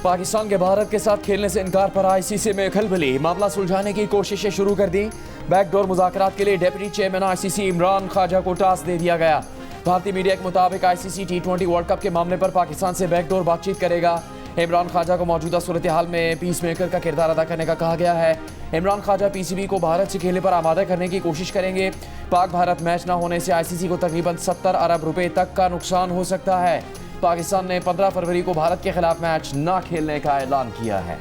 पाकिस्तान के भारत के साथ खेलने से इनकार पर आईसीसी में खलबली। मामला सुलझाने की कोशिशें शुरू कर दी। बैकडोर मुज़ाकरात के लिए deputy chairman ICC Imran Khwaja को टास्क दे दिया गया। भारतीय मीडिया के मुताबिक आईसीसी T20 वर्ल्ड कप के मामले पर पाकिस्तान से बैकडोर बातचीत करेगा। इमरान ख्वाजा को मौजूदा सूरत हाल में पीस मेकर का किरदार अदा करने का कहा गया है। इमरान ख्वाजा पीसीबी को भारत से खेलने पर आमादा करने की कोशिश करेंगे। पाक भारत मैच न होने से आईसीसी को तकरीबन 70 अरब रुपए तक का नुकसान हो सकता है। पाकिस्तान ने 15 फरवरी को भारत के खिलाफ मैच न खेलने का ऐलान किया है।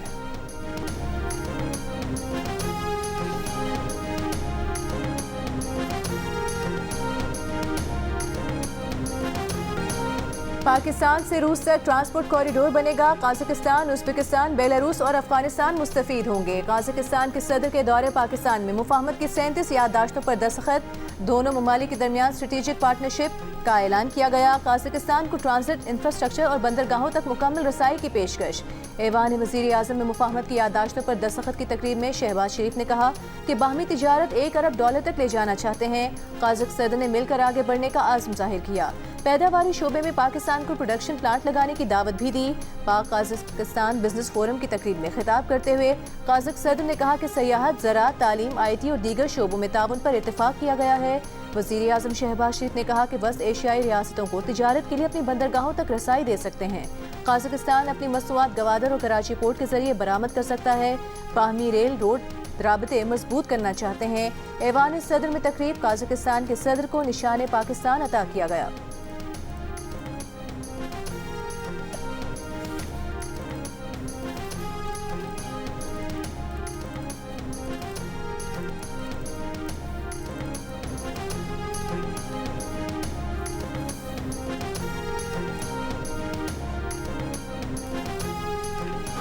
पाकिस्तान से रूस तक ट्रांसपोर्ट कॉरिडोर बनेगा। काजाकिस्तान, उज़्बेकिस्तान, बेलारूस और अफगानिस्तान मुस्तफीद होंगे। काजाकिस्तान के सदर के दौरे पाकिस्तान में मुफाहमत की 37 याददाश्तों पर दस्तखत। दोनों ममालिक के दरमियान स्ट्रेटेजिक पार्टनरशिप का ऐलान किया गया। काजाकिस्तान को ट्रांजिट इंफ्रास्ट्रक्चर और बंदरगाहों तक मुकम्मल रसाई की पेशकश। ऐवान वज़ीर आज़म में मुफाहमत की याददाश्तों पर दस्तखत की तकरीब में शहबाज शरीफ ने कहा कि बाहमी तिजारत 1 अरब डॉलर तक ले जाना चाहते हैं। काज़ाक सदर ने मिलकर आगे बढ़ने का आज़म जाहिर किया। पैदावारी शोबे में पाकिस्तान को प्रोडक्शन प्लांट लगाने की दावत भी दी। पाक काजाकिस्तान बिजनेस फोरम की तकरीब में खिताब करते हुए काज़ाक सदर ने कहा कि सयाहत, ज़राअत, तालीम, IT और दीगर शोबों में ताउन पर इत्तेफाक किया गया है। वज़ीर आज़म शहबाज शरीफ ने कहा कि वस्त एशियाई रियासतों को तिजारत के लिए अपनी बंदरगाहों तक रसाई दे सकते हैं। काजाकिस्तान अपनी मसनूआत गवादर और कराची पोर्ट के जरिए बरामद कर सकता है। बाहमी रेल रोड राबते मजबूत करना चाहते हैं। ऐवान सदर में तकरीब काजाकिस्तान के सदर को निशान पाकिस्तान अता किया गया।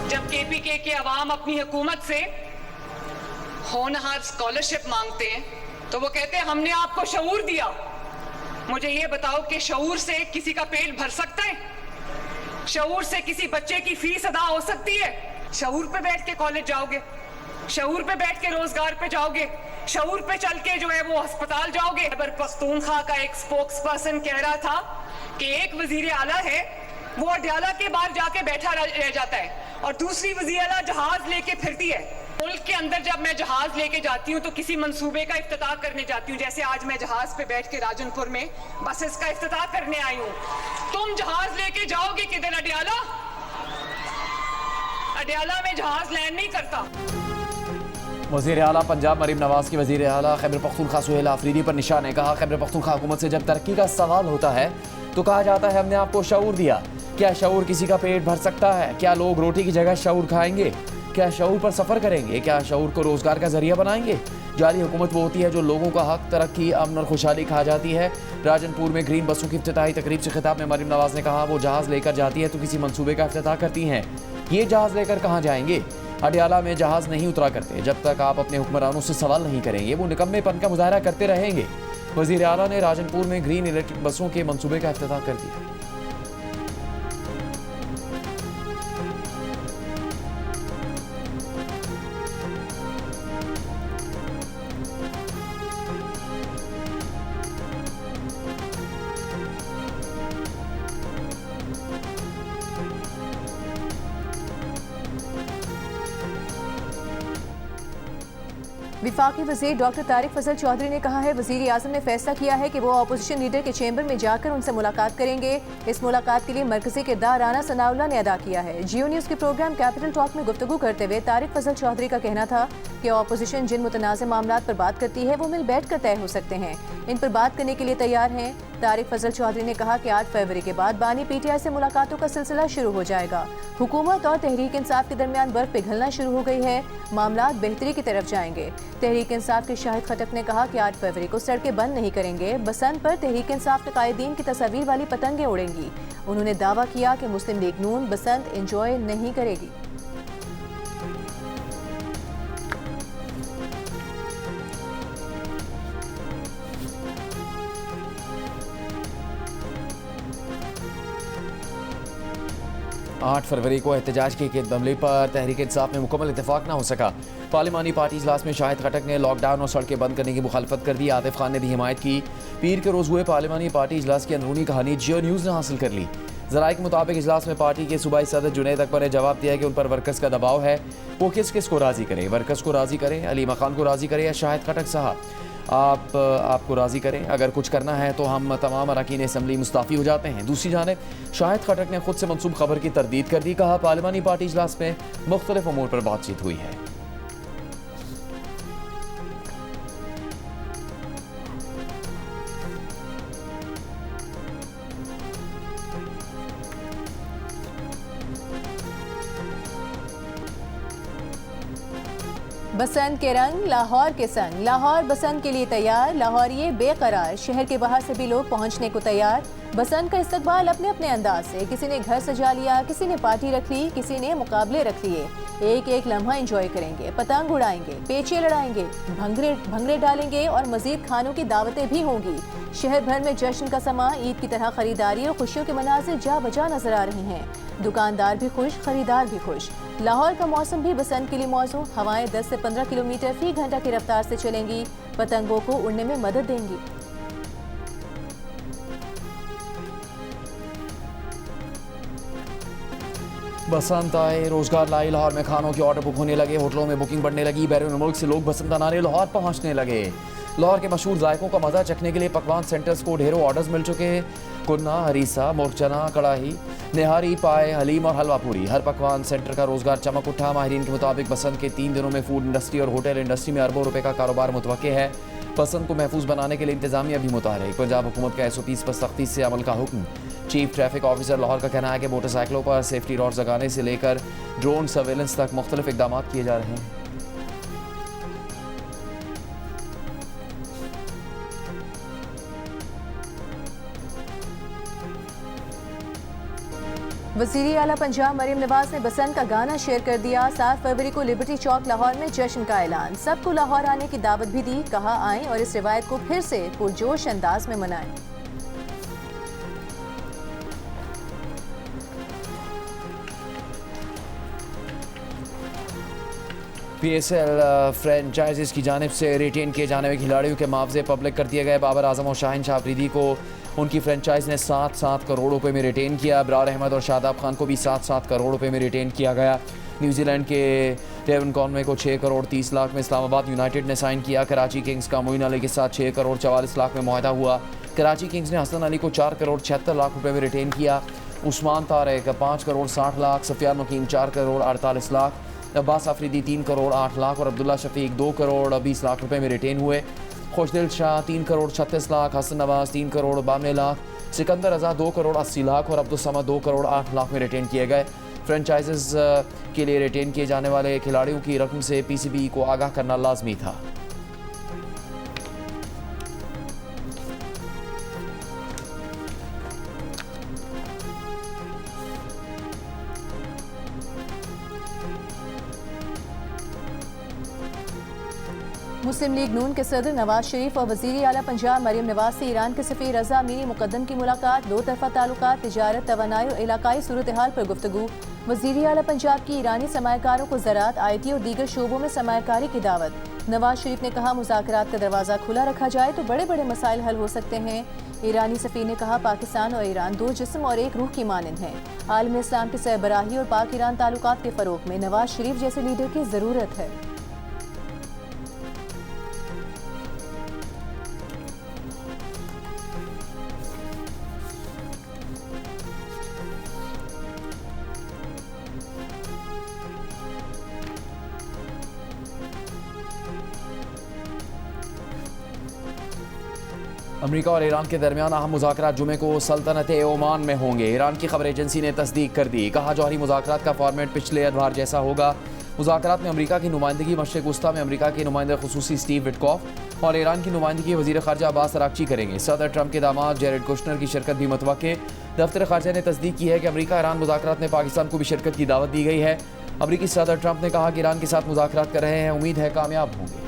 जब KPK के अवाम अपनी हुकूमत से होनहार स्कॉलरशिप मांगते हैं तो वो कहते हैं हमने आपको शऊर दिया। मुझे ये बताओ कि शऊर से किसी का पेट भर सकता है? शऊर से किसी बच्चे की फीस अदा हो सकती है? शऊर पे बैठ के कॉलेज जाओगे, शऊर पे बैठ के रोजगार पे जाओगे, शऊर पे चल के जो है वो अस्पताल जाओगे। खैबर पख्तूनख्वा का एक स्पोक्स पर्सन कह रहा था कि एक वजीर आला है वो अडयाला के बाहर जाके बैठा रह जाता है और दूसरी वजीर आला जहाज लेके फिरती है। मुल्क के अंदर जब मैं जहाज लेके जाती हूँ तो किसी मंसूबे का इफ्तिताह करने जाती हूँ, जैसे आज मैं जहाज पे बैठ के राजनपुर में बसेस का इफ्तिताह करने आई हूँ। तुम जहाज लेके जाओगे किधर? अडयाला? अडयाला में जहाज लैंड नहीं करता। वज़ीर आला पंजाब मरीम नवाज की वज़ीर आला खैबर पख्तूनख्वा सुहेल आफरीदी पर निशान ने कहा, खैबर पख्तूनख्वा हुकूमत से जब तरक्की का सवाल होता है तो कहा जाता है हमने आपको शऊर दिया। क्या शऊर किसी का पेट भर सकता है? क्या लोग रोटी की जगह शऊर खाएंगे? क्या शऊर पर सफ़र करेंगे? क्या शऊर को रोज़गार का जरिया बनाएंगे? जाली हुकूमत वो होती है जो लोगों का हक, तरक्की, अमन और खुशहाली खा जाती है। राजनपुर में ग्रीन बसों की इफ्तिताही तकरीब से खिताब में मरीम नवाज ने कहा वो जहाज़ लेकर जाती है तो किसी मनसूबे का इफ्तिताह करती हैं। ये जहाज़ लेकर कहाँ जाएंगे? अडयाला में जहाज़ नहीं उतरा करते। जब तक आप अपने हुक्मरानों से सवाल नहीं करेंगे वो निकम्मेपन का मुजाहरा करते रहेंगे। वज़ीर आला ने राजनपुर में ग्रीन इलेक्ट्रिक बसों के मनसूबे का इफ्तिताह कर दिया। विफाकी वज़ीर डॉक्टर तारिक फजल चौधरी ने कहा है वज़ीर आज़म ने फैसला किया है कि वो अपोजिशन लीडर के चैम्बर में जाकर उनसे मुलाकात करेंगे। इस मुलाकात के लिए मरकजी किरदार राना सनाउल्लाह ने अदा किया है। जियो न्यूज़ के प्रोग्राम कैपिटल टॉक में गुफ्तगू करते हुए तारिक फजल चौधरी का कहना था कि अपोजिशन जिन मुतनाज़ मामलात पर बात करती है वो मिल बैठ कर तय हो सकते हैं। इन पर बात करने के लिए तैयार हैं। तारिक फजल चौधरी ने कहा कि 8 फरवरी के बाद बानी PTI से मुलाकातों का सिलसिला शुरू हो जाएगा। हुकूमत और तहरीक इंसाफ के दरमियान बर्फ पिघलना शुरू हो गई है। मामलात बेहतरी की तरफ जाएंगे। तहरीक इंसाफ के शाहिद खटक ने कहा कि 8 फरवरी को सड़कें बंद नहीं करेंगे। बसंत पर तहरीक इंसाफ के कायदीन की तस्वीर वाली पतंगें उड़ेंगी। उन्होंने दावा किया कि मुस्लिम लीग नून बसंत एंजॉय नहीं करेगी। 8 फरवरी को एहतजाज के मामले पर तहरीक इंसाफ में मुकम्मल इत्तेफाक ना हो सका। पार्लिमानी पार्टी इजलास में शाहिद खटक ने लॉकडाउन और सड़कें बंद करने की मुखालफत कर दी। आतिफ खान ने भी हिमायत की। पीर के रोज़ हुए पार्लिमानी पार्टी इजलास की अंदरूनी कहानी जियो न्यूज़ ने हासिल कर ली। ज़राए के मुताबिक इजलास में पार्टी के सूबाई सदर जुनैद अकबर ने जवाब दिया कि उन पर वर्कर्स का दबाव है, वो किस किस को राज़ी करें, वर्कर्स को राज़ी करें, अलीमा खान को राज़ी करें या शाहिद खटक साहब, आपको राज़ी करें। अगर कुछ करना है तो हम तमाम अरकान असम्बली मुस्ताफ़ी हो जाते हैं। दूसरी जानिब शाहिद खटक ने खुद से मनसूब खबर की तरदीद कर दी। कहा पार्लिमानी पार्टी इजलास में मुख्तलिफ अमूर पर बातचीत हुई है। बसंत के रंग लाहौर के संग, लाहौर बसंत के लिए तैयार, लाहौरिये बेकरार, शहर के बाहर से भी लोग पहुंचने को तैयार। बसंत का इस्तकबाल अपने अपने अंदाज से, किसी ने घर सजा लिया, किसी ने पार्टी रख ली, किसी ने मुकाबले रख लिए। एक एक लम्हा एंजॉय करेंगे, पतंग उड़ाएंगे, पेचे लड़ाएंगे, भंगड़े डालेंगे और मजीद खानों की दावतें भी होंगी। शहर भर में जश्न का समा, ईद की तरह खरीदारी और खुशियों के मनाजिर जा बजा नजर आ रहे हैं। दुकानदार भी खुश, खरीदार भी खुश। लाहौर का मौसम भी बसंत के लिए मौजूद, हवाएं 10 से 15 किलोमीटर फी घंटा की रफ्तार से चलेंगी, पतंगों को उड़ने में मदद देंगी। बसंत आए, रोजगार लाई, लाहौर में खानों के ऑर्डर बुक होने लगे, होटलों में बुकिंग बढ़ने लगी, बैरून मुल्क से लोग बसंत मनाने लाहौर पहुंचने लगे। लाहौर के मशहूर जायकों का मजा चखने के लिए पकवान सेंटर्स को ढेरों ऑर्डर्स मिल चुके हैं। कुन्ना, हरीसा, मोरचना, कड़ाही, निहारी, पाए, हलीम और हलवा पूरी, हर पकवान सेंटर का रोजगार चमक उठा। माहिरीन के मुताबिक बसंत के 3 दिनों में फूड इंडस्ट्री और होटल इंडस्ट्री में अरबों रुपए का कारोबार मुतवक्के है। बसंत को महफूज बनाने के लिए इंतजामिया भी मुतहरिक। पंजाब हुकूमत का SOPs पर सख्ती से अमल का हुक्म। चीफ ट्रैफिक ऑफिसर लाहौर का कहना है कि मोटरसाइकिलों पर सेफ्टी रॉड्स लगाने से लेकर ड्रोन सर्वेलेंस तक मुख्तलिफ इकदाम किए जा रहे हैं। वज़ीर आला पंजाब मरीम नवाज ने बसंत का गाना शेयर कर दिया। 7 फरवरी को लिबर्टी चौक लाहौर में जश्न का ऐलान, सबको लाहौर आने की दावत भी दी। कहा आएं और इस रिवायत को फिर से पुरजोश अंदाज में मनाएं। PSL फ्रेंचाइजीज की जानिब से रिटेन किए जाने वाले खिलाड़ियों के मुआवजे पब्लिक कर दिए गए। बाबर आजम और शाहीन शाह अफरीदी को उनकी फ्रेंचाइज ने 7-7 करोड़ रुपए में रिटेन किया। अबरार अहमद और शादाब खान को भी 7-7 करोड़ रुपए में रिटेन किया गया। न्यूजीलैंड के डेवन कॉनवे को 6 करोड़ 30 लाख में इस्लामाबाद यूनाइटेड ने साइन किया। कराची किंग्स का मोइन अली के साथ 6 करोड़ 44 लाख में मुआहदा हुआ। कराची किंग्स ने हसन अली को 4 करोड़ 76 लाख रुपए में रिटेन किया। उस्मान तारिक 5 करोड़ 60 लाख, सफियान मकीन 4 करोड़ 48 लाख, अब्बास आफरीदी 3 करोड़ 8 लाख और अब्दुल्ला शफीक 2 करोड़ 20 लाख रुपए में रिटेन हुए। खुशदिल शाह 3 करोड़ 36 लाख, हसन नवाज 3 करोड़ 92 लाख, सिकंदर रजा 2 करोड़ 80 लाख और अब्दुल समद 2 करोड़ 8 लाख में रिटेन किए गए। फ्रेंचाइजेस के लिए रिटेन किए जाने वाले खिलाड़ियों की रकम से PCB को आगाह करना लाजमी था। मुस्लिम लीग नून के सदर नवाज शरीफ और वज़ीर आला पंजाब मरीम नवाज से ईरान के सफ़ीर रज़ा अमीनी मुक़द्दम की मुलाकात। 2 तरफ़ा ताल्लुकात, तिजारत, तवानाई और इलाकाई सूरत हाल पर गुफ्तगू। वज़ीर आला पंजाब की ईरानी सरमायाकारों को ज़राअत, IT और दीगर शोबों में सरमायाकारी की दावत। नवाज शरीफ ने कहा मुज़ाकरात का दरवाज़ा खुला रखा जाए तो बड़े बड़े मसाइल हल हो सकते हैं। ईरानी सफ़ीर ने कहा पाकिस्तान और ईरान 2 जिस्म और एक रूह की मानंद हैं। आलम इस्लाम की सरबराही और पाक ईरान ताल्लुकात के फ़रोग़ में नवाज शरीफ जैसे लीडर की ज़रूरत है। अमेरिका और ईरान के दरमियान अहम मुज़ाकरात जुमे को सल्तनत ओमान में होंगे। ईरान की खबर एजेंसी ने तस्दीक कर दी। कहा जौहरी मुज़ाकरात का फॉर्मेट पिछले अदवार जैसा होगा। मुज़ाकरात में अमेरिका की नुमाइंदगी मशरिक़ वस्ता में अमेरिका के नुमाइंदे खुसूसी स्टीव विटकॉफ और ईरान की नुमाइंदगी वज़ीर ख़ारजा अब्बास अराग़ची करेंगे। सदर ट्रंप के दामाद जेरेड कुशनर की शिरकत भी मुतवक्के। दफ्तर ख़ारजा ने तस्दीक की है कि अमेरिका ईरान मुज़ाकरात में पाकिस्तान को भी शिरकत की दावत दी गई है। अमेरिकी सदर ट्रंप ने कहा कि ईरान के साथ मुज़ाकरात कर रहे हैं, उम्मीद है कामयाब होंगे।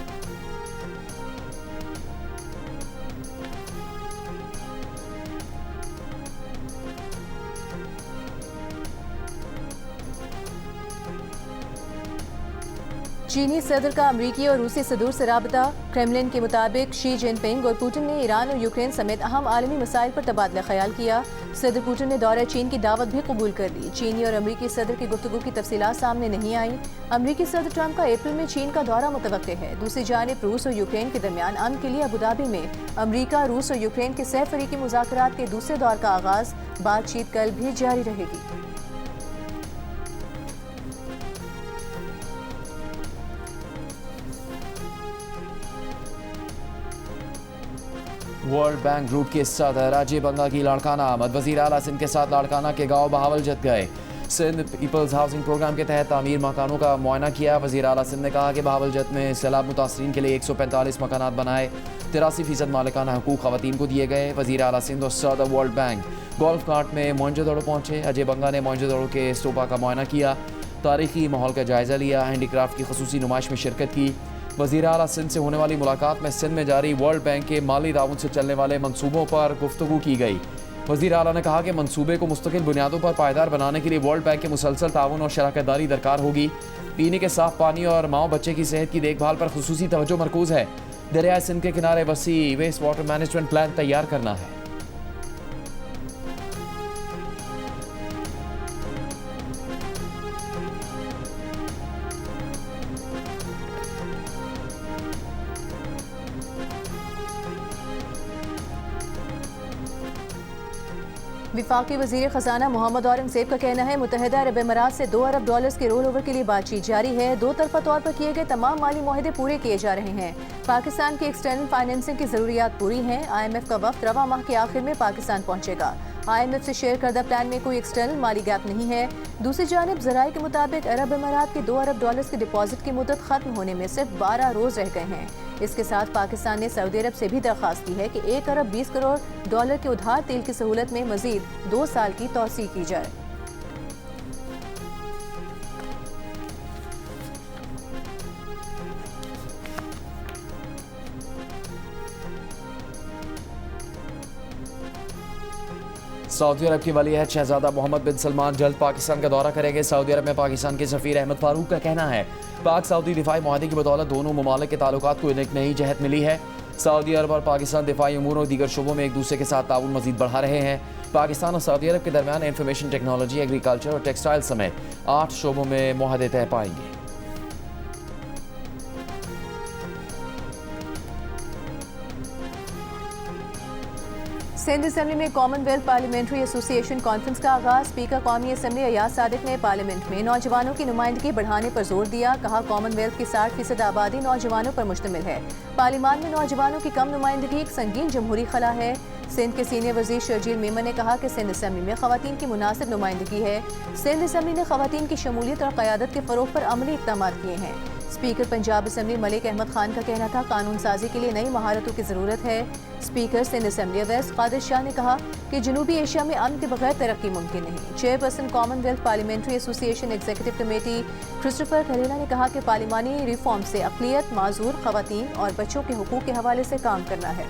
चीनी सदर का अमरीकी और रूसी सदूर से राबता। क्रेमलिन के मुताबिक शी जिनपिंग और पुतिन ने ईरान और यूक्रेन समेत अहम आलमी मसाइल पर तबादला ख्याल किया। सदर पुतिन ने दौरा चीन की दावत भी कबूल कर ली। चीनी और अमरीकी सदर की गुफ्तगू की तफसीलात सामने नहीं आई। अमरीकी सदर ट्रंप का अप्रैल में चीन का दौरा मुतवक्के है। दूसरी जानिब रूस और यूक्रेन के दरमियान अमन के लिए अबुधाबी में अमरीका, रूस और यूक्रेन के सह फरीकी मुज़ाकरात के दूसरे दौर का आगाज। बातचीत कल भी जारी रहेगी। वर्ल्ड बैंक ग्रुप के सदर अजय बंगा की लाड़काना आमद। वज़ीर आला सिंध के साथ लाड़काना के गांव बहावलजत गए। सिंध पीपल्स हाउसिंग प्रोग्राम के तहत तामीर मकानों का मुआयना किया। वज़ीर आला सिंध ने कहा कि बहावलजत में सैलाब मुतासरीन के लिए 145 मकानात बनाए। 83% मालिकाना हकूक ख़वातीन को दिए गए। वज़ीर आला सिंध और सदर वर्ल्ड बैंक गोल्फ कार्ट में मोइंजोदड़ो पहुँचे। अजय बंगा ने मोइंजोदड़ो के स्टोपा का मुआयना किया, तारीखी माहौल का जायज़ा लिया, हैंडीक्राफ्ट की खसूसी नुमाइश में शिरकत की। वज़ीर आला सिंध से होने वाली मुलाकात में सिंध में जारी वर्ल्ड बैंक के माली ताउन से चलने वाले मनसूबों पर गुफ्तगू की गई। वज़ीर आला ने कहा कि मनसूबे को मुस्तकिल बुनियादों पर पायदार बनाने के लिए वर्ल्ड बैंक के मुसलसल ताउन और शराकत दारी दरकार होगी। पीने के साफ पानी और माँ बच्चे की सेहत की देखभाल पर खुसूसी तवज्जो मरकूज है। दरियाए सिंध के किनारे वसी वेस्ट वाटर मैनेजमेंट प्लान तैयार करना है। विफाकी वज़ीर ख़जाना मोहम्मद औरंगज़ेब का कहना है मुत्तहिदा अरब अमीरात से $2 अरब के रोल ओवर के लिए बातचीत जारी है। दो तरफा तौर पर किए गए तमाम माली मुआहदे पूरे किए जा रहे हैं। पाकिस्तान की एक्सटर्नल फाइनेंसिंग की ज़रूरियात पूरी हैं। IMF का वफ्द रवा माह के आखिर में पाकिस्तान पहुँचेगा। IMF से शेयर करदा प्लान में कोई एक्सटर्नल माली गैप नहीं है। दूसरी जानिब ज़राए के मुताबिक अरब अमीरात के $2 अरब की डिपॉजिट की मुद्दत खत्म होने में सिर्फ 12 रोज़ रह गए हैं। इसके साथ पाकिस्तान ने सऊदी अरब से भी दरख्वास्त की है कि $1 अरब 20 करोड़ के उधार तेल की सहूलत में मजीद 2 साल की तौसीह की जाए। सऊदी अरब के वली अहद शहजादा मोहम्मद बिन सलमान जल्द पाकिस्तान का दौरा करेंगे। सऊदी अरब में पाकिस्तान के सफीर अहमद फारूक का कहना है पाक सऊदी दिफाई मुआहदे की बदौलत दोनों ममालिक के ताल्लुकात को एक नई जहत मिली है। सऊदी अरब और पाकिस्तान दिफाई उमूर और दीगर शोबों में एक दूसरे के साथ ताउन मजीद बढ़ा रहे हैं। पाकिस्तान और सऊदी अरब के दरमियान इंफॉर्मेशन टेक्नोलॉजी, एग्रीकल्चर और टेक्सटाइल समेत 8 शोबों में मुआहदे तय पाएंगे। सिंध असम्बली में कॉमनवेल्थ पार्लियामेंट्री एसोसिएशन कॉन्फ्रेंस का आगाज। स्पीकर कौमी असम्बली अयाज सादिक ने पार्लियामेंट में नौजवानों की नुमाइंदगी बढ़ाने पर जोर दिया। कहा कॉमनवेल्थ की 60% आबादी नौजवानों पर मुश्तमिल है। पार्लियामान में नौजवानों की कम नुमाइंदगी एक संगीन जमहूरी खला है। सिंध के सीनियर वजीर शर्जील मेमन ने कहा कि सिंध असम्बली में खवातीन की मुनासिब नुमाइंदगी है। सिंध असम्बली ने खवातीन की शमूलियत और क़यादत के फ़रोग़ पर अमली इक़दाम किए हैं। स्पीकर पंजाब असम्बली मलिक अहमद खान का कहना था कानून साजी के लिए नई महारतों की ज़रूरत है। स्पीकर सिंध असम्बली अवैस कादिर शाह ने कहा कि जनूबी एशिया में अमन के बगैर तरक्की मुमकिन नहीं। Chairperson commonwealth parliamentary association executive committee Christopher Kalila ने कहा कि पार्लिमानी रिफॉर्म से अक़लियत, माजूर, ख़वातीन और बच्चों के हुकूक के हवाले से काम करना है।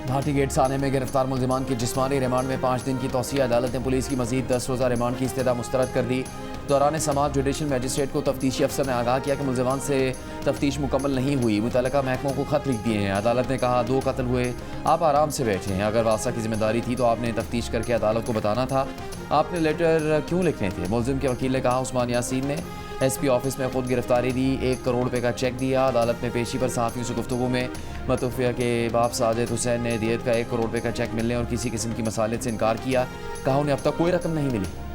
भाटी गेट थाने में गिरफ्तार मुलजिमान की जिस्मानी रिमांड में 5 दिन की तौसीह। अदालत ने पुलिस की मजीद 10 रोज़ा रिमांड की इस्तदा मुस्तरद कर दी। दौरान समाअत जुडिशल मजिस्ट्रेट को तफ्तीशी अफसर ने आगाह किया कि मुलजिमान से तफ्तीश मुकम्मल नहीं हुई। मुतल्लिका महकमों को खत लिख दिए हैं। अदालत ने कहा 2 कत्ल हुए, आप आराम से बैठे हैं। अगर वासा की जिम्मेदारी थी तो आपने तफ्तीश करके अदालत को बताना था। आपने लेटर क्यों लिखने थे? मुलजिम के वकील ने कहा उस्मान यासीन ने SP ऑफिस में खुद गिरफ्तारी दी, 1 करोड़ रुपए का चेक दिया। अदालत में पेशी पर सहाफ़ियों से गुफ्तगू में मतूफिया के बाप साजिद हुसैन ने दियत का 1 करोड़ रुपए का चेक मिलने और किसी किस्म की मसालियत से इनकार किया। कहा उन्हें अब तक कोई रकम नहीं मिली।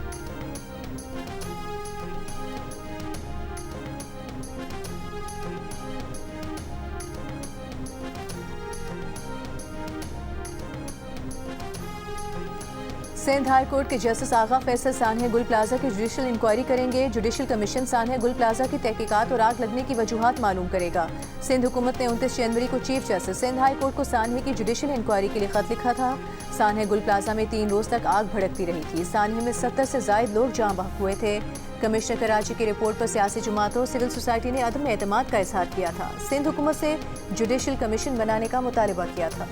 सिंध हाई कोर्ट के जस्टिस आगा फैसल सानह गुल प्लाजा की जुडिशल इंक्वायरी करेंगे। जुडिशल कमीशन सानह गुल प्लाजा की तहकीकात और आग लगने की वजूहात मालूम करेगा। सिंध हुकूमत ने 29 जनवरी को chief justice Sindh high court को सानह की जुडिशल इंक्वायरी के लिए खत लिखा था। सानह गुल प्लाजा में 3 रोज तक आग भड़कती रही थी। सानह में 70 से जायद लोग जाँ बहक हुए थे। कमिश्नर कराची की रिपोर्ट पर सियासी जमातों सिविल सोसाइटी ने अदम एतमाद का इजहार किया था। सिंध हुकूमत से जुडिशल कमीशन बनाने का मुतालबा किया था।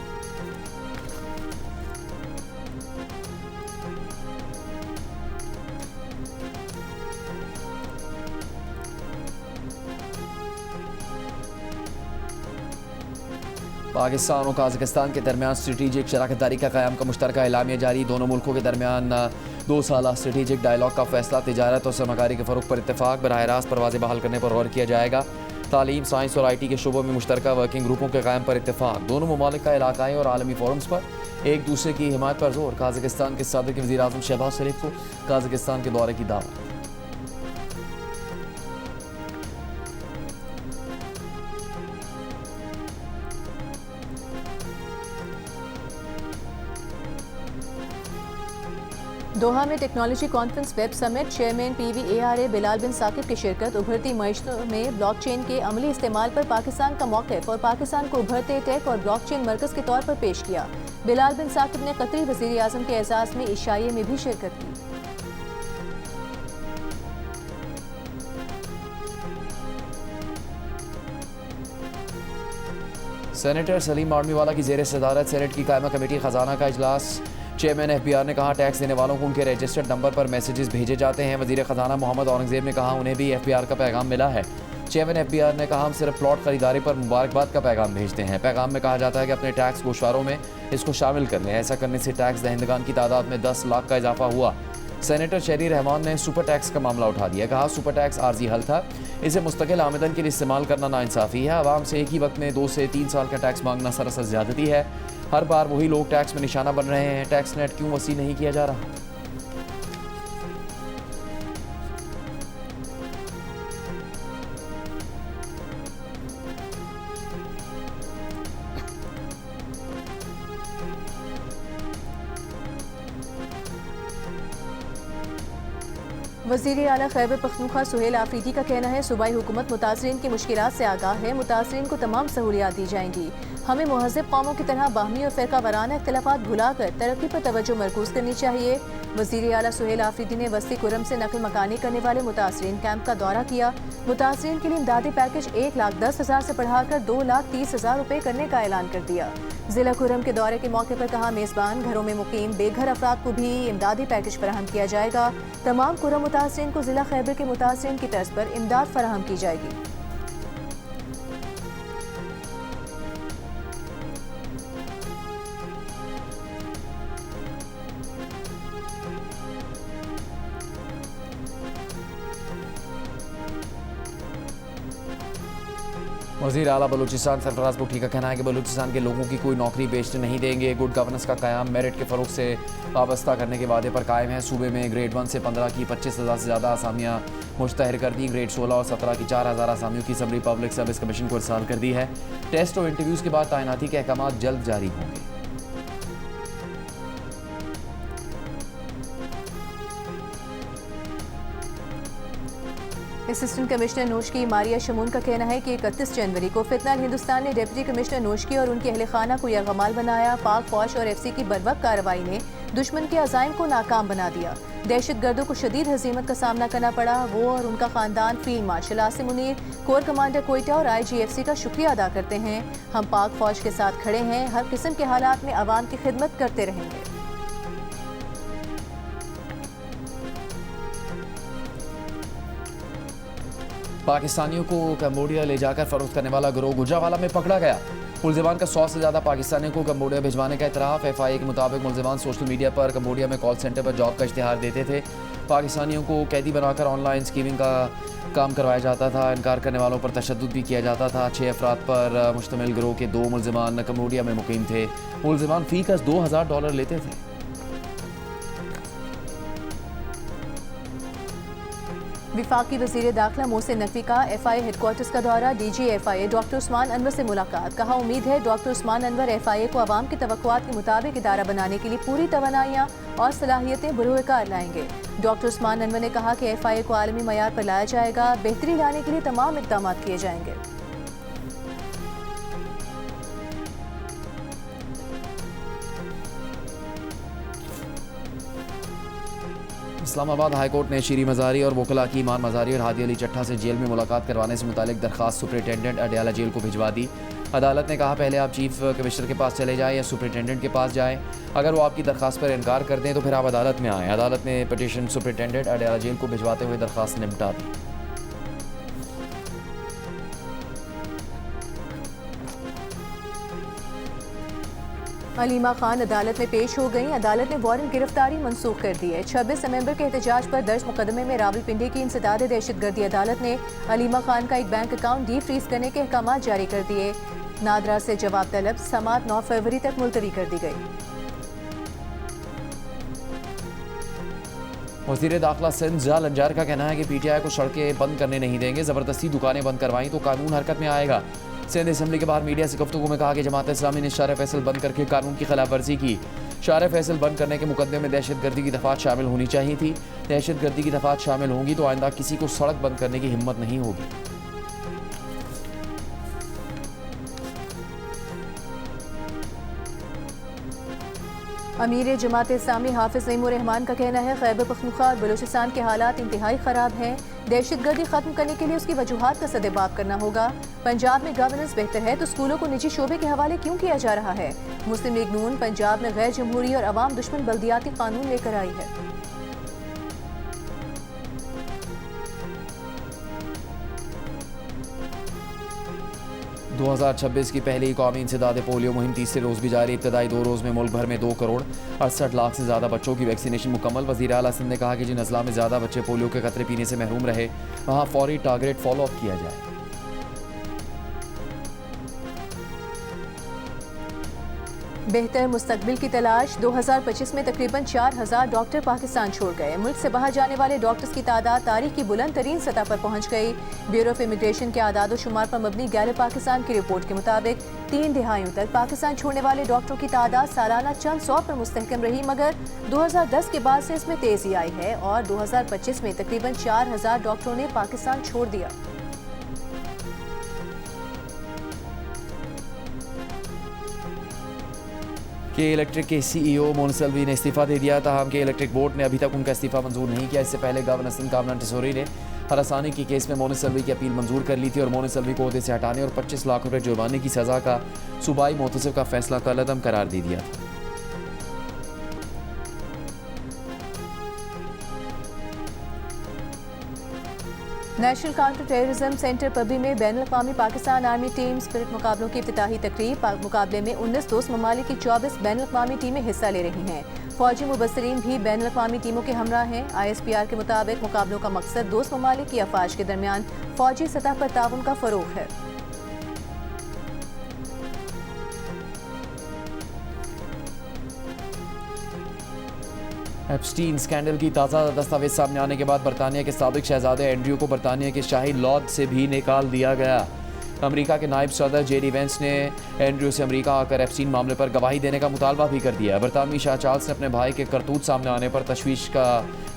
पाकिस्तान और काज़किस्तान के दरमियान स्ट्रेटेजिक शराकतदारी का क़याम का मुश्तरका एलामिया जारी। दोनों मुल्कों के दरमियान 2 साला स्ट्रेटेजिक डायलॉग का फैसला। तिजारत और सरमाकारी के फ़रोग़ पर इत्तेफाक। बराह रास्त परवाज़ें बहाल करने पर गौर किया जाएगा। तालीम, साइंस और IT के शोबों में मुश्तरका वर्किंग ग्रुपों के क़याम पर इत्तेफाक। दोनों ममालिक का इलाकाई और आलमी फोरम्स पर एक दूसरे की हिमायत पर जोर। काज़किस्तान के साबिक़ वज़ीर-ए-आज़म शहबाज शरीफ को काज़किस्तान के दौरे की दावत। दोहा में technology conference web summit. Chairman PVARA Bilal bin Saqib की शिरकत। उभरती मईशतों में ब्लॉकचेन के अमली इस्तेमाल पर पाकिस्तान का मौक़िफ़ और पाकिस्तान को उभरते टेक और ब्लॉकचेन मरकज़ के तौर पर पेश किया। बिलाल बिन साकिब ने कतरी वज़ीर-ए-आज़म के एजाज़ में इशाइये में भी शिरकत की। सेनेटर सलीम आर्मीवाला की ज़ेर सदारत सेनेट की कायमा कमेटी ख़जाना का इजलास। चेयरमैन FBR ने कहा टैक्स देने वालों को उनके रजिस्टर्ड नंबर पर मैसेजेस भेजे जाते हैं। वज़ीर ख़जाना मोहम्मद औरंगज़ेब ने कहा उन्हें भी FBR का पैगाम मिला है। चेयरमैन FBR ने कहा हम सिर्फ प्लॉट खरीदारी पर मुबारकबाद का पैगाम भेजते हैं। पैगाम में कहा जाता है कि अपने टैक्स गोशवारों में इसको शामिल कर लें। ऐसा करने से टैक्स दहिंदगान की तादाद में 10 लाख का इजाफा हुआ। सेनेटर शहरी रहमान ने सुपर टैक्स का मामला उठा दिया। कहा सुपर टैक्स आर्जी हल था, इसे मुस्तकिल आमदन के लिए इस्तेमाल करना नाइंसाफ़ी है। आवाम से एक ही वक्त में 2 से 3 साल का टैक्स मांगना सरासर ज़्यादती है। हर बार वही लोग टैक्स में निशाना बन रहे हैं। टैक्स नेट क्यों वसी नहीं किया जा रहा? वज़ीर आला खैबर पख्तूनख्वा सुहेल आफरीदी का कहना है सूबाई हुकूमत मुतासरीन की मुश्किलात से आगाह है। मुतासरीन को तमाम सहूलियात दी जाएंगी। हमें महज़ब कौमों की तरह बाहमी और फ़िरका वाराना इख्तिलाफ़ात भुलाकर तरक्की पर तवज्जो मरकूज़ करनी चाहिए। वज़ीर आला सुहेल आफरीदी ने वस्ती कुरम से नकल मकानी करने वाले मुतासरीन कैंप का दौरा किया। मुतासरीन के लिए इमदादी पैकेज 1,10,000 से बढ़ाकर 2,30,000 रुपये करने का ऐलान कर दिया। ज़िला कुरम के दौरे के मौके पर कहा मेज़बान घरों में मुकीम बेघर अफराद को भी इमदादी पैकेज फराहम किया जाएगा। तमाम कुरम मुतासरीन को ज़िला खैबर के मुतासरीन की तर्ज पर इमदाद फराहम की जाएगी। वज़ीर आला बलूचिस्तान सरफराज भुट्टी का कहना है कि बलूचिस्तान के लोगों की कोई नौकरी बेचने नहीं देंगे। गुड गवर्नेंस का क़याम मेरिट के फ़रोग़ से वाबस्ता करने के वादे पर कायम है। सूबे में ग्रेड 1 से 15 की 25,000 से ज़्यादा आसामियाँ मुश्तहर कर दी। ग्रेड 16 और 17 की 4,000 आसामियों की असम्बली पब्लिक सर्विस कमीशन को इरसाल कर दी है। टेस्ट और इंटरव्यूज़ के बाद तैनाती के अहकाम जल्द जारी होंगे। असिस्टेंट कमिश्नर नोशकी मारिया शमून का कहना है कि 31 जनवरी को फितना हिंदुस्तान ने डिप्टी कमिश्नर नोशकी और उनके अहल खाना को यरगमाल बनाया। पाक फौज और FC की बर्वक्त कार्रवाई ने दुश्मन के अज़ाइम को नाकाम बना दिया। दहशत गर्दों को शदीद हजीमत का सामना करना पड़ा। वो और उनका खानदान field marshal Asim Munir, core commander Quetta और IGFC का शुक्रिया अदा करते हैं। हम पाक फौज के साथ खड़े हैं, हर किस्म के हालात में आवाम की खिदमत करते रहेंगे। पाकिस्तानियों को कंबोडिया ले जाकर फरोख्त करने वाला गिरोह गुजरावाला में पकड़ा गया। मुलजिमान का 100 से ज़्यादा पाकिस्तानियों को कंबोडिया भिजवाने का इतराफ़। FIA के मुताबिक मुलजिमान सोशल मीडिया पर कंबोडिया में कॉल सेंटर पर जॉब का इश्तिहार देते थे। पाकिस्तानियों को कैदी बनाकर ऑनलाइन स्कीमिंग का काम करवाया जाता था। इनकार करने वालों पर तशद्दुद भी किया जाता था। 6 अफराद पर मुश्तमिल गिरोह के 2 मुलजिमान कंबोडिया में मुकीम थे। मुलजिमान फ़ी का $2,000 लेते थे। विफाकी वज़ीर दाखिला मोहसिन नकवी का FIA हेडक्वार्टर्स का दौरा। DG FIA doctor Usman Anwar से मुलाकात। कहा उम्मीद है डॉक्टर उस्मान अनवर FIA को आवाम की तवक्कुआत के मुताबिक इदारा बनाने के लिए पूरी तवानाइयाँ और सलाहियतें बुरुएकार लाएंगे। डॉक्टर उस्मान अनवर ने कहा कि FIA को आलमी मयार पर लाया जाएगा। बेहतरी लाने के लिए तमाम इक़दाम किए जाएंगे। इस्लामाबाद हाई कोर्ट ने शीरी मज़ारी और वकला की ईमान मज़ारी और हादी अली चट्टा से जेल में मुलाकात करवाने से मुतालिक दरख्वास्त सुपरिटेंडेंट अडयाला जेल को भिजवा दी। अदालत ने कहा पहले आप चीफ कमिश्नर के पास चले जाएं या सुपरिटेंडेंट के पास जाएं। अगर वो आपकी दरख्वास्त पर इनकार कर दें तो फिर आप अदालत में आएँ। अदालत ने पटिशन सुपरिटेंडेंट अडयाला जेल को भिजवाते हुए दरख्वास्त निपटा दी। अलीमा खान अदालत में पेश हो गईं। अदालत ने वारंट गिरफ्तारी मंसूख कर दी है। 26 नवंबर के एहतजाज पर दर्ज मुकदमे में रावलपिंडी की इंसदाद दहशतगर्दी अदालत ने अलीमा खान का एक बैंक अकाउंट डी फ्रीज करने के अहकाम जारी कर दिए। नादरा से जवाब तलब समात 9 फरवरी तक मुलतवी कर दी गई। वज़ीर दाखिला सिंध जाल अंजार का कहना है कि पीटीआई को सड़कें बंद करने नहीं देंगे, ज़बरदस्ती दुकानें बंद करवाई तो कानून हरकत में आएगा। सिंध असम्बली के बाहर मीडिया से गुफ्तगू में कहा कि जमात इस्लामी ने शार फैसल बंद करके कानून की खिलाफ वर्जी की। शार फैसल बंद करने के मुकदमे में दहशतगर्दी की दफात शामिल होनी चाहिए थी। दहशतगर्दी की दफात शामिल होंगी तो आइंदा किसी को सड़क बंद करने की हिम्मत नहीं होगी। अमीर जमात इस्लामी हाफिज नईमुर रहमान का कहना है खैबर पख्तूनख्वा और बलूचिस्तान के हालात इंतहाई ख़राब हैं। दहशतगर्दी खत्म करने के लिए उसकी वजूहात का सदेबाब करना होगा। पंजाब में गवर्नेंस बेहतर है तो स्कूलों को निजी शोबे के हवाले क्यों किया जा रहा है। मुस्लिम लीग नून पंजाब में गैर जमहूरी और अवाम दुश्मन बल्दियाती कानून लेकर आई है। 2026 की पहली कौमी इंसदाद पोलियो मुहिम तीसरे रोज़ भी जारी। इब्तदाई 2 रोज़ में मुल्क भर में 2 करोड़ 68 लाख से ज़्यादा बच्चों की वैक्सीनेशन मुकम्मल। वज़ीर आला सिंध ने कहा कि जिन अजला में ज़्यादा बच्चे पोलियो के कतरे पीने से महरूम रहे वहाँ फौरी टारगेट फॉलो अप किया जाए। बेहतर मुस्तकबिल की तलाश। 2025 में तकरीबन 4000 डॉक्टर पाकिस्तान छोड़ गए। मुल्क से बाहर जाने वाले डॉक्टर्स की तादाद तारीख की बुलंद तरीन सतह पर पहुंच गई। ब्यूरो ऑफ इमिग्रेशन के आदाद शुमार पर मबनी गैलप पाकिस्तान की रिपोर्ट के मुताबिक 3 दिहाइयों तक पाकिस्तान छोड़ने वाले डॉक्टरों की तादाद सालाना चंद 100 पर मुस्तहकम रही, मगर 2010 के बाद से इसमें तेजी आई है और 2025 में तकरीबन 4000 डॉक्टरों ने पाकिस्तान छोड़ दिया। के इलेक्ट्रिक के सीईओ मोहन सल्वी ने इस्तीफ़ा दे दिया। ताहम के इलेक्ट्रिक बोर्ड ने अभी तक उनका इस्तीफ़ा मंजूर नहीं किया। इससे पहले गवर्नर सिंध कामरान टिसोरी ने हरासानी के केस में मोहन सल्वी की अपील मंजूर कर ली थी और मोहन सल्वी को ओहदे से हटाने और 25 लाख रुपये जुर्माने की सज़ा का सूबाई मोहतसिब का फैसला कलअदम करार दे दिया था। नेशनल काउंटर टेररिज्म सेंटर पबी में बैनुल-अक़वामी पाकिस्तान आर्मी टीम स्पिरिट मुकाबलों की इफ्तिताही तकरीब। मुकाबले में 19 दोस्त ममालिक की 24 बैनुल-अक़वामी टीमें हिस्सा ले रही हैं। फौजी मुबस्सरीन भी बैनुल-अक़वामी टीमों के हमरा हैं। ISPR के मुताबिक मुकाबलों का मकसद दोस्त ममालिक की अफवाज के दरमियान फौजी सतह पर ताउन का फ़रोग़ है। एप्स्टीन स्कैंडल की ताज़ा दस्तावेज सामने आने के बाद बरतानिया के साबिक शहजादे एंड्रयू को बरतानिया के शाही लॉज से भी निकाल दिया गया। अमेरिका के नायब सदर जेडी वेंस ने एंड्रयू से अमेरिका आकर एप्स्टीन मामले पर गवाही देने का मुतालबा भी कर दिया। बरतानवी शाह चार्ल्स ने अपने भाई के करतूत सामने आने पर तशवीश का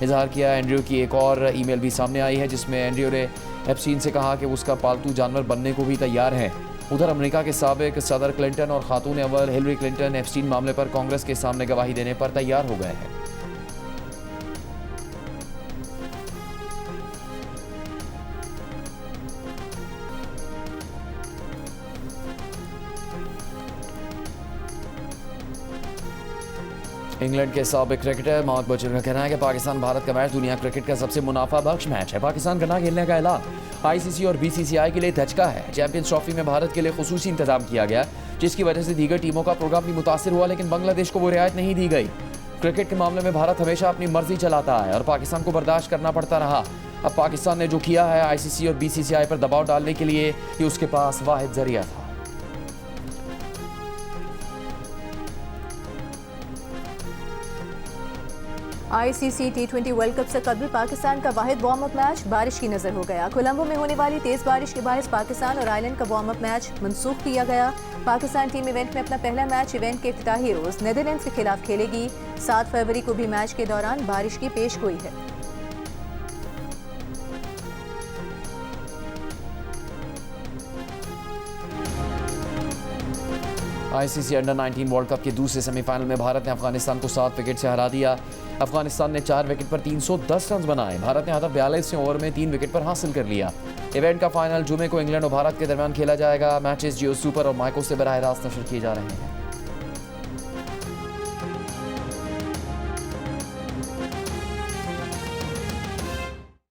इजहार किया। एंड्रयू की एक और ईमेल भी सामने आई है जिसमें एंड्रयू ने एप्स्टीन से कहा कि उसका पालतू जानवर बनने को भी तैयार है। उधर अमेरिका के साबिक सदर क्लिंटन और खातून अव्वल हिलरी क्लिंटन एप्स्टीन मामले पर कांग्रेस के सामने गवाही देने पर तैयार हो गए हैं। इंग्लैंड के साबिक क्रिकेटर मार्क बचर का कहना है कि पाकिस्तान भारत का मैच दुनिया क्रिकेट का सबसे मुनाफा बख्श मैच है। पाकिस्तान का ना खेलने का ऐलान ICC और BCCI के लिए धचका है। चैंपियंस ट्रॉफी में भारत के लिए खुसूसी इंतजाम किया गया जिसकी वजह से दीगर टीमों का प्रोग्राम भी मुतासिर हुआ, लेकिन बांग्लादेश को वो रियायत नहीं दी गई। क्रिकेट के मामले में भारत हमेशा अपनी मर्जी चलाता है और पाकिस्तान को बर्दाश्त करना पड़ता रहा। अब पाकिस्तान ने जो किया है ICC और BCCI पर दबाव डालने के लिए ये उसके पास वाहिद जरिया था। ICC T20 वर्ल्ड कप से कबल पाकिस्तान का वाहिद वार्म अप मैच बारिश की नजर हो गया। कोलंबो में होने वाली तेज बारिश के बायस पाकिस्तान और आयरलैंड का वार्म अप मैच मनसूख किया गया। पाकिस्तान टीम इवेंट में अपना पहला मैच इवेंट के इफ्तिताही रोज नीदरलैंड्स के खिलाफ खेलेगी। 7 फरवरी को भी मैच के दौरान बारिश की पेश गोई है। ICC अंडर-19 वर्ल्ड कप के दूसरे सेमीफाइनल में भारत ने अफगानिस्तान को 7 विकेट से हरा दिया। अफगानिस्तान ने 4 विकेट पर 310 रन बनाए। भारत ने हदफ 42 ओवर में 3 विकेट पर हासिल कर लिया। इवेंट का फाइनल जुमे को इंग्लैंड और भारत के दरमियान खेला जाएगा। मैचेस जियो सुपर और माइको से बराह रास्त नशर किए जा रहे हैं।